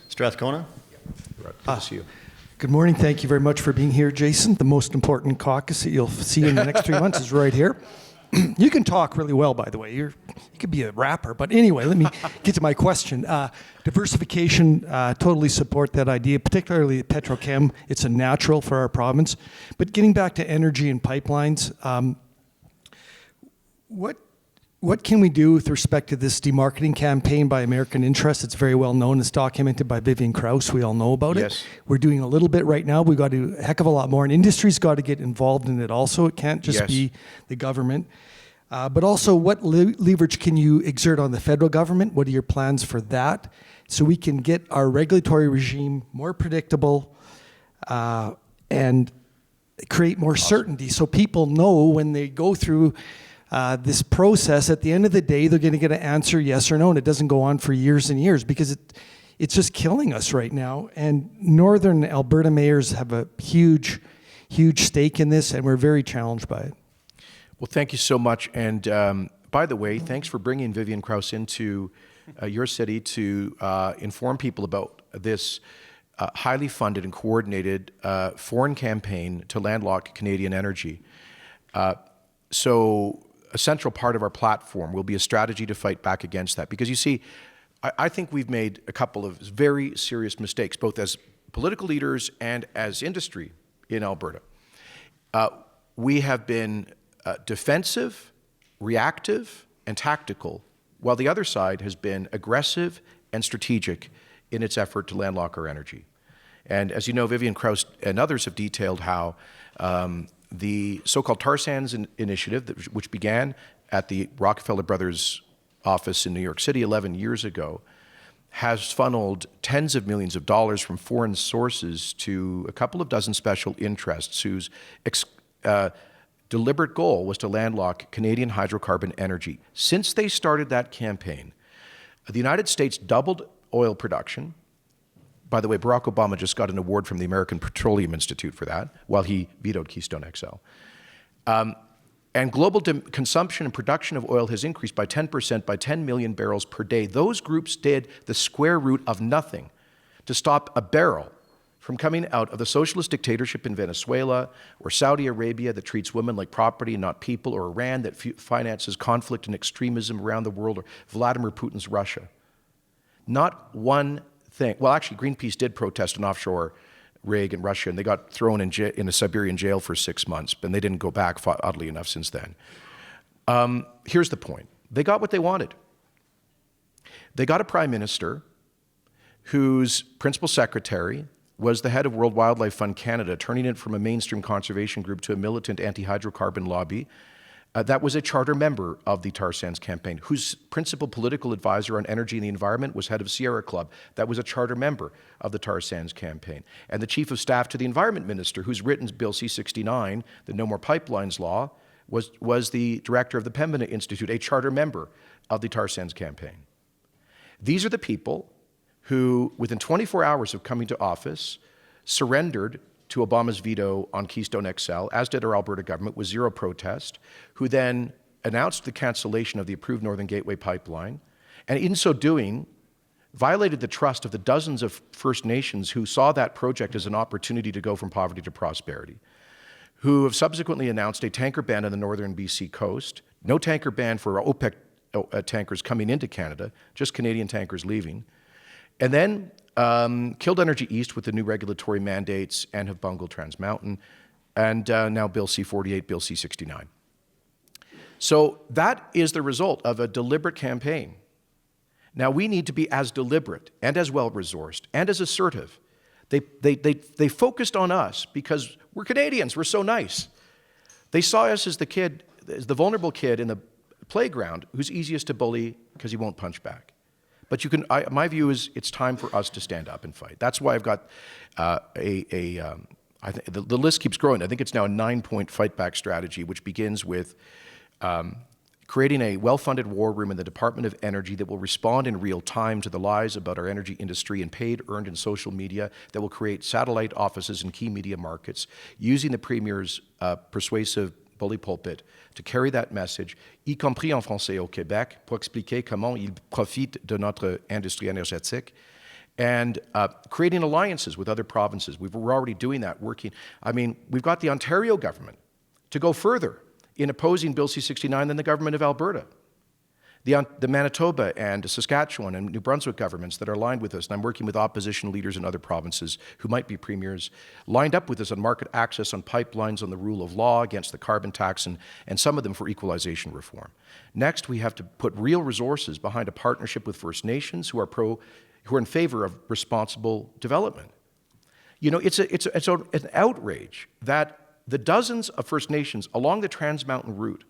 S1: Strathcona?
S2: Good to see you.
S8: Good morning. Thank you very much for being here, Jason. The most important caucus that you'll see in the next 3 months is right here. You can talk really well, by the way. You could be a rapper. But anyway, let me get to my question. Diversification, totally support that idea, particularly petrochem. It's a natural for our province. But getting back to energy and pipelines, what can we do with respect to this demarketing campaign by American Interests? It's very well known. It's documented by Vivian Krause. We all know about
S2: Yes.
S8: it. We're doing a little bit right now. We've got to do a heck of a lot more. And industry's got to get involved in it also. It can't just
S2: Yes.
S8: be the government. But also, what leverage can you exert on the federal government? What are your plans for that? So we can get our regulatory regime more predictable and create more certainty so people know when they go through this process, at the end of the day, they're going to get an answer yes or no, and it doesn't go on for years and years because it's just killing us right now. And Northern Alberta mayors have a huge, huge stake in this, and we're very challenged by it.
S2: Well, thank you so much. And By the way, thanks for bringing Vivian Krause into your city to inform people about this highly funded and coordinated foreign campaign to landlock Canadian energy. So a central part of our platform will be a strategy to fight back against that. Because you see, I think we've made a couple of very serious mistakes, both as political leaders and as industry in Alberta. We have been defensive, reactive, and tactical, while the other side has been aggressive and strategic in its effort to landlock our energy. And as you know, Vivian Krause and others have detailed how the so-called tar sands initiative, which began at the Rockefeller Brothers office in New York City 11 years ago, has funneled tens of millions of dollars from foreign sources to a couple of dozen special interests whose deliberate goal was to landlock Canadian hydrocarbon energy. Since they started that campaign, the United States doubled oil production. By the way, Barack Obama just got an award from the American Petroleum Institute for that, while he vetoed Keystone XL. And global consumption and production of oil has increased by 10%, by 10 million barrels per day. Those groups did the square root of nothing to stop a barrel from coming out of the socialist dictatorship in Venezuela, or Saudi Arabia that treats women like property and not people, or Iran that finances conflict and extremism around the world, or Vladimir Putin's Russia. Not one thing. Well, actually, Greenpeace did protest an offshore rig in Russia, and they got thrown in a Siberian jail for 6 months, but they didn't go back, oddly enough, since then. Here's the point. They got what they wanted. They got a prime minister whose principal secretary was the head of World Wildlife Fund Canada, turning it from a mainstream conservation group to a militant anti-hydrocarbon lobby. That was a charter member of the tar sands campaign, whose principal political advisor on energy and the environment was head of Sierra Club. That was a charter member of the tar sands campaign. And the chief of staff to the environment minister, who's written Bill C-69, the No More Pipelines law, was the director of the Pembina Institute, a charter member of the tar sands campaign. These are the people who, within 24 hours of coming to office, surrendered to Obama's veto on Keystone XL, as did our Alberta government, with zero protest, who then announced the cancellation of the approved Northern Gateway pipeline, and in so doing, violated the trust of the dozens of First Nations who saw that project as an opportunity to go from poverty to prosperity, who have subsequently announced a tanker ban on the northern BC coast, no tanker ban for OPEC tankers coming into Canada, just Canadian tankers leaving, and then killed Energy East with the new regulatory mandates and have bungled Trans Mountain, and now Bill C-48, Bill C-69. So that is the result of a deliberate campaign. Now we need to be as deliberate and as well-resourced and as assertive. They focused on us because we're Canadians, we're so nice. They saw us as the vulnerable kid in the playground who's easiest to bully because he won't punch back. But my view is it's time for us to stand up and fight. That's why I've got the list keeps growing. I think it's now a 9-point fight-back strategy, which begins with creating a well-funded war room in the Department of Energy that will respond in real time to the lies about our energy industry and paid, earned, and social media, that will create satellite offices in key media markets, using the Premier's persuasive bully pulpit to carry that message, y compris en français au Québec, pour expliquer comment il profite de notre industrie énergétique, and creating alliances with other provinces. We're already doing that, working. I mean, we've got the Ontario government to go further in opposing Bill C-69 than the government of Alberta. The Manitoba and Saskatchewan and New Brunswick governments that are aligned with us, and I'm working with opposition leaders in other provinces who might be premiers, lined up with us on market access, on pipelines, on the rule of law, against the carbon tax, and some of them for equalization reform. Next, we have to put real resources behind a partnership with First Nations who are in favor of responsible development. You know, it's an outrage that the dozens of First Nations along the Trans Mountain route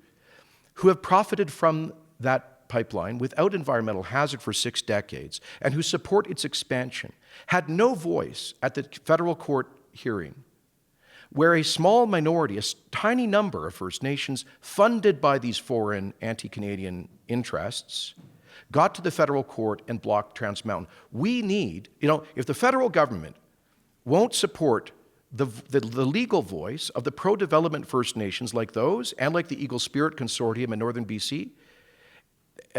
S2: who have profited from that pipeline without environmental hazard for 6 decades and who support its expansion had no voice at the federal court hearing, where a small minority, a tiny number of First Nations funded by these foreign anti-Canadian interests, got to the federal court and blocked Trans Mountain. We need, if the federal government won't support the legal voice of the pro-development First Nations like those and like the Eagle Spirit Consortium in northern BC,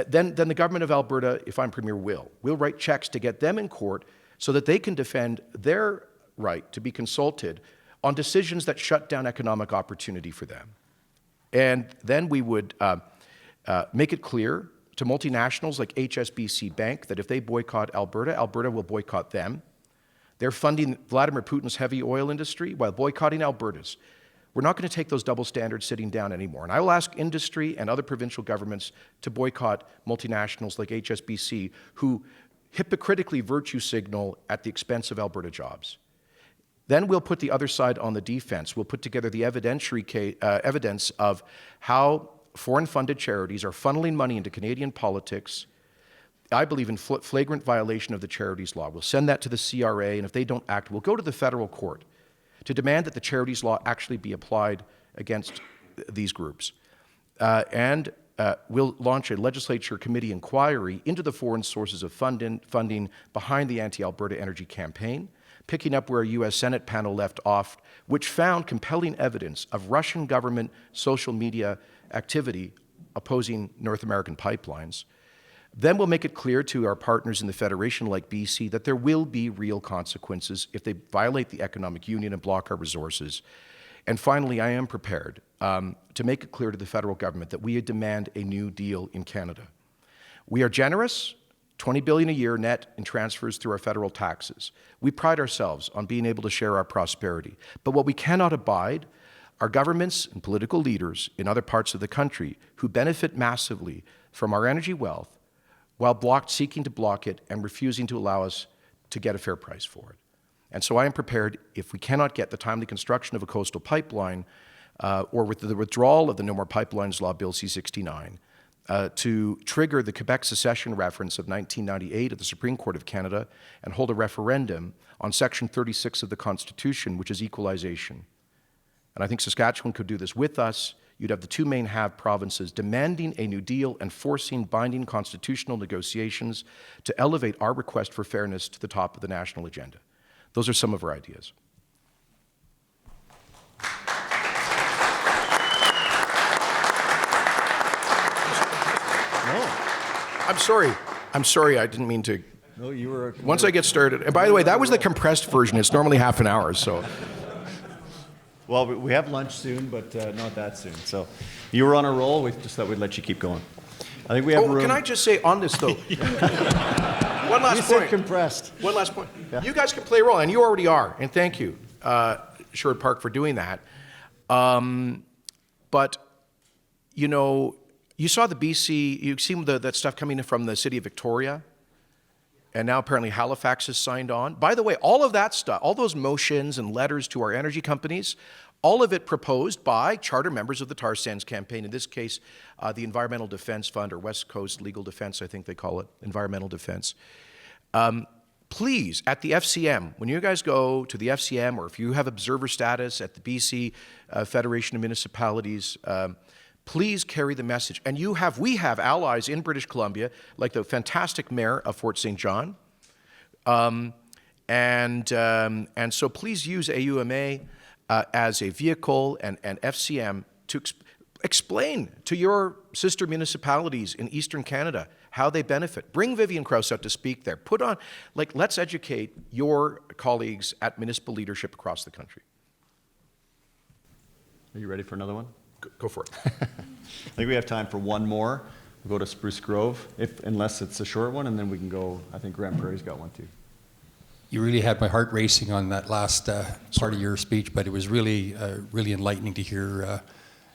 S2: then the government of Alberta, if I'm Premier, will write checks to get them in court so that they can defend their right to be consulted on decisions that shut down economic opportunity for them. And then we would make it clear to multinationals like HSBC Bank that if they boycott Alberta, Alberta will boycott them. They're funding Vladimir Putin's heavy oil industry while boycotting Alberta's. We're not going to take those double standards sitting down anymore. And I will ask industry and other provincial governments to boycott multinationals like HSBC who hypocritically virtue signal at the expense of Alberta jobs. Then we'll put the other side on the defense. We'll put together the evidence of how foreign-funded charities are funneling money into Canadian politics, I believe in flagrant violation of the charities law. We'll send that to the CRA, and if they don't act, we'll go to the federal court to demand that the charities law actually be applied against these groups. We'll launch a legislature committee inquiry into the foreign sources of funding behind the anti-Alberta energy campaign, picking up where a U.S. Senate panel left off, which found compelling evidence of Russian government social media activity opposing North American pipelines. Then we'll make it clear to our partners in the Federation like BC that there will be real consequences if they violate the economic union and block our resources. And finally, I am prepared to make it clear to the federal government that we demand a new deal in Canada. We are generous, $20 billion a year net in transfers through our federal taxes. We pride ourselves on being able to share our prosperity. But what we cannot abide are governments and political leaders in other parts of the country who benefit massively from our energy wealth while seeking to block it and refusing to allow us to get a fair price for it. And so I am prepared, if we cannot get the timely construction of a coastal pipeline or with the withdrawal of the No More Pipelines Law, Bill C-69, to trigger the Quebec secession reference of 1998 of the Supreme Court of Canada and hold a referendum on Section 36 of the Constitution, which is equalization. And I think Saskatchewan could do this with us. You'd have the two main have provinces demanding a new deal and forcing binding constitutional negotiations to elevate our request for fairness to the top of the national agenda. Those are some of our ideas. I'm sorry, I didn't mean to.
S1: No, you were.
S2: Once I get started, and by the way, that was the compressed version. It's normally half an hour, so.
S1: Well, we have lunch soon, but not that soon. So you were on a roll. We just thought we'd let you keep going. I think we have room.
S2: Can I just say on this, though? One last
S1: You
S2: point.
S1: said compressed.
S2: One last point.
S1: Yeah.
S2: You guys can play a role, and you already are, and thank you, Sherwood Park, for doing that. But, you know, you saw the BC, you've seen that stuff coming in from the city of Victoria, and now apparently Halifax has signed on. By the way, all of that stuff, all those motions and letters to our energy companies, all of it proposed by charter members of the tar sands campaign, in this case, the Environmental Defense Fund, or West Coast Legal Defense, I think they call it, Environmental Defense. Please, at the FCM, when you guys go to the FCM, or if you have observer status at the BC Federation of Municipalities, please carry the message. And we have allies in British Columbia, like the fantastic mayor of Fort St. John. And so please use AUMA as a vehicle and FCM to explain to your sister municipalities in Eastern Canada how they benefit. Bring Vivian Krause out to speak there. Let's educate your colleagues at municipal leadership across the country.
S1: Are you ready for another one?
S2: Go for it.
S1: I think we have time for one more. We'll go to Spruce Grove, unless it's a short one, and then we can go, I think Grand Prairie's got one too.
S9: You really had my heart racing on that last part of your speech, but it was really, really enlightening to hear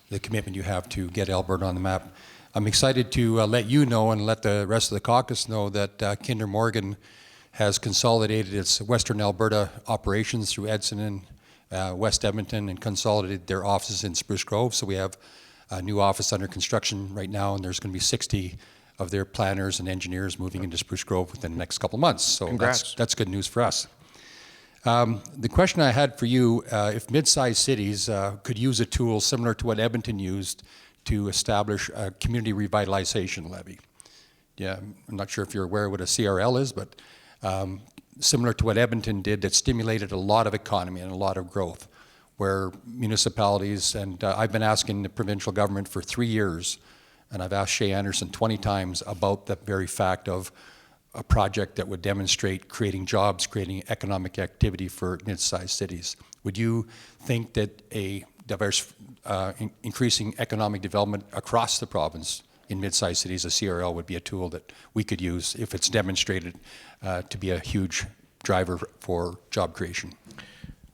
S9: the commitment you have to get Alberta on the map. I'm excited to let you know and let the rest of the caucus know that Kinder Morgan has consolidated its Western Alberta operations through Edson and West Edmonton and consolidated their offices in Spruce Grove. So we have a new office under construction right now, and there's going to be 60 of their planners and engineers moving into Spruce Grove within the next couple of months. So that's good news for us. The question I had for you, if mid-sized cities could use a tool similar to what Edmonton used to establish a community revitalization levy. Yeah, I'm not sure if you're aware what a CRL is, but similar to what Edmonton did, that stimulated a lot of economy and a lot of growth, where municipalities, and I've been asking the provincial government for 3 years And I've asked Shay Anderson 20 times about the very fact of a project that would demonstrate creating jobs, creating economic activity for mid-sized cities. Would you think that a diverse, increasing economic development across the province in mid-sized cities, a CRL would be a tool that we could use if it's demonstrated to be a huge driver for job creation?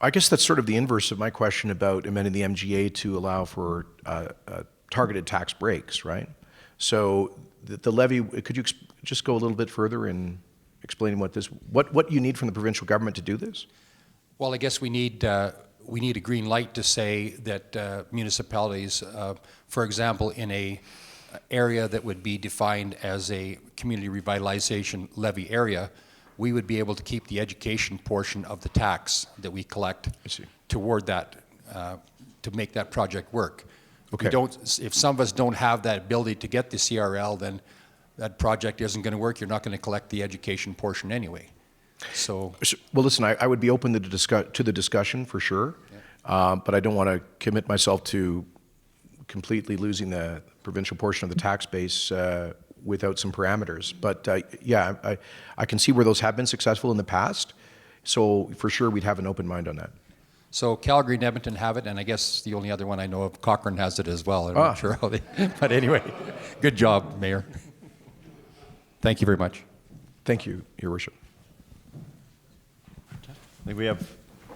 S2: I guess that's sort of the inverse of my question about amending the MGA to allow for targeted tax breaks, right? So the levy, could you just go a little bit further in explaining what you need from the provincial government to do this?
S9: Well, I guess we need a green light to say that municipalities, for example, in a area that would be defined as a community revitalization levy area, we would be able to keep the education portion of the tax that we collect toward that, to make that project work.
S2: Okay.
S9: If some of us don't have that ability to get the CRL, then that project isn't going to work. You're not going to collect the education portion anyway. So,
S2: well, listen, I would be open to the discussion for sure, but I don't want to commit myself to completely losing the provincial portion of the tax base without some parameters. But yeah, I can see where those have been successful in the past. So for sure, we'd have an open mind on that.
S9: So Calgary and Edmonton have it, and I guess the only other one I know of, Cochrane has it as well. I'm not sure how they, but anyway, good job, Mayor. Thank you very much.
S2: Thank you, Your Worship.
S1: I think we have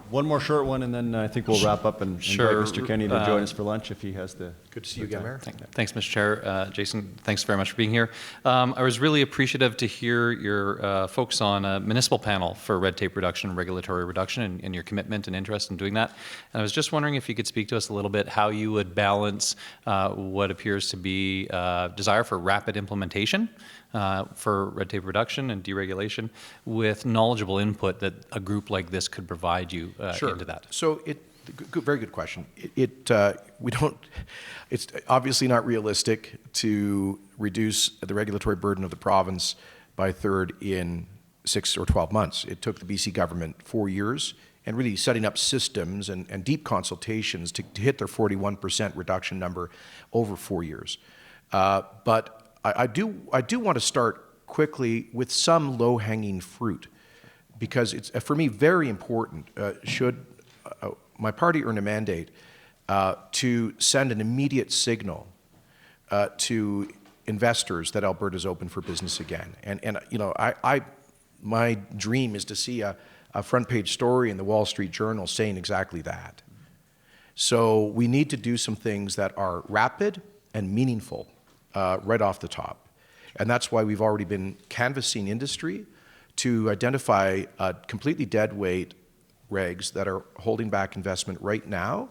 S1: one more short one, and then I think we'll wrap up and invite Mr. Kenney to join us for lunch if he has the...
S2: Good to see you again, Mayor.
S10: Thanks, Mr. Chair. Jason, thanks very much for being here. I was really appreciative to hear your focus on a municipal panel for red tape reduction and regulatory reduction and your commitment and interest in doing that. And I was just wondering if you could speak to us a little bit how you would balance what appears to be desire for rapid implementation for red tape reduction and deregulation with knowledgeable input that a group like this could provide you into that.
S2: So very good question. It's obviously not realistic to reduce the regulatory burden of the province by a third in 6 or 12 months. It took the BC government 4 years and really setting up systems and deep consultations to hit their 41% reduction number over 4 years. But I do want to start quickly with some low-hanging fruit, because it's, for me, very important, should my party earn a mandate, to send an immediate signal to investors that Alberta is open for business again. And you know, my dream is to see a front-page story in the Wall Street Journal saying exactly that. So we need to do some things that are rapid and meaningful right off the top. And that's why we've already been canvassing industry to identify completely dead weight regs that are holding back investment right now,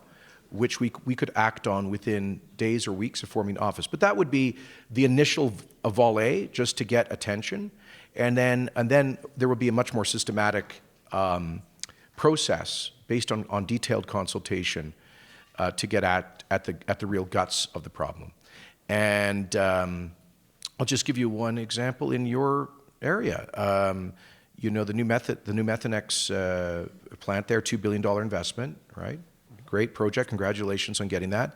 S2: which we could act on within days or weeks of forming office. But that would be the initial volley just to get attention. And then there would be a much more systematic process based on detailed consultation to get at the real guts of the problem. And I'll just give you one example in your area. You know, the new Methanex plant there, $2 billion investment, right? Great project, congratulations on getting that.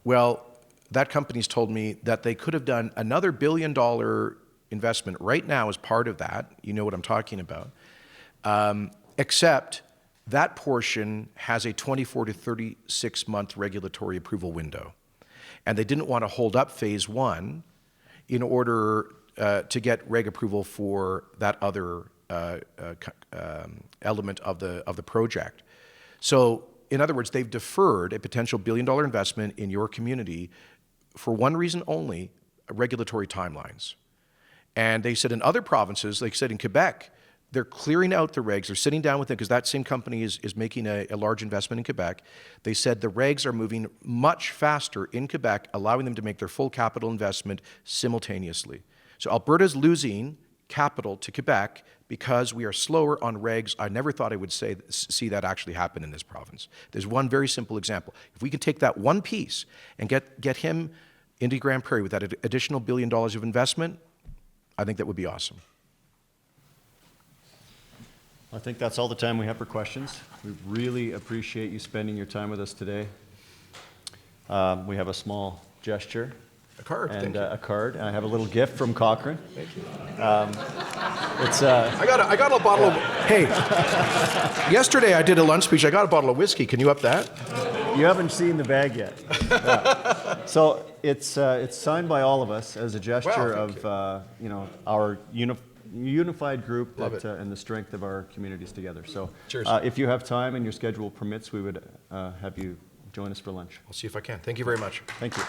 S2: Well, that company's told me that they could have done another $1 billion investment right now as part of that. You know what I'm talking about. Except that portion has a 24 to 36 month regulatory approval window. And they didn't want to hold up phase one in order to get reg approval for that other element of the project. So, in other words, they've deferred a potential $1 billion investment in your community for one reason only: regulatory timelines. And they said in other provinces, like said in Quebec, they're clearing out the regs. They're sitting down with them because that same company is making a large investment in Quebec. They said the regs are moving much faster in Quebec, allowing them to make their full capital investment simultaneously. So Alberta's losing capital to Quebec because we are slower on regs. I never thought I would see that actually happen in this province. There's one very simple example. If we can take that one piece and get him into Grand Prairie with that additional $1 billion of investment, I think that would be awesome.
S1: I think that's all the time we have for questions. We really appreciate you spending your time with us today. We have a small gesture.
S2: A card,
S1: And
S2: thank you.
S1: a card. And I have a little gift from Cochrane.
S2: Thank you.
S1: It's
S2: I got a bottle of, hey, yesterday I did a lunch speech, I got a bottle of whiskey, can you up that?
S1: You haven't seen the bag yet. Yeah. So it's signed by all of us as a gesture
S2: Wow, thank
S1: of our unified group
S2: Love it.
S1: and the strength of our communities together. So
S2: Cheers.
S1: if you have time and your schedule permits, we would have you join us for lunch.
S2: I'll see if I can. Thank you very much.
S1: Thank you.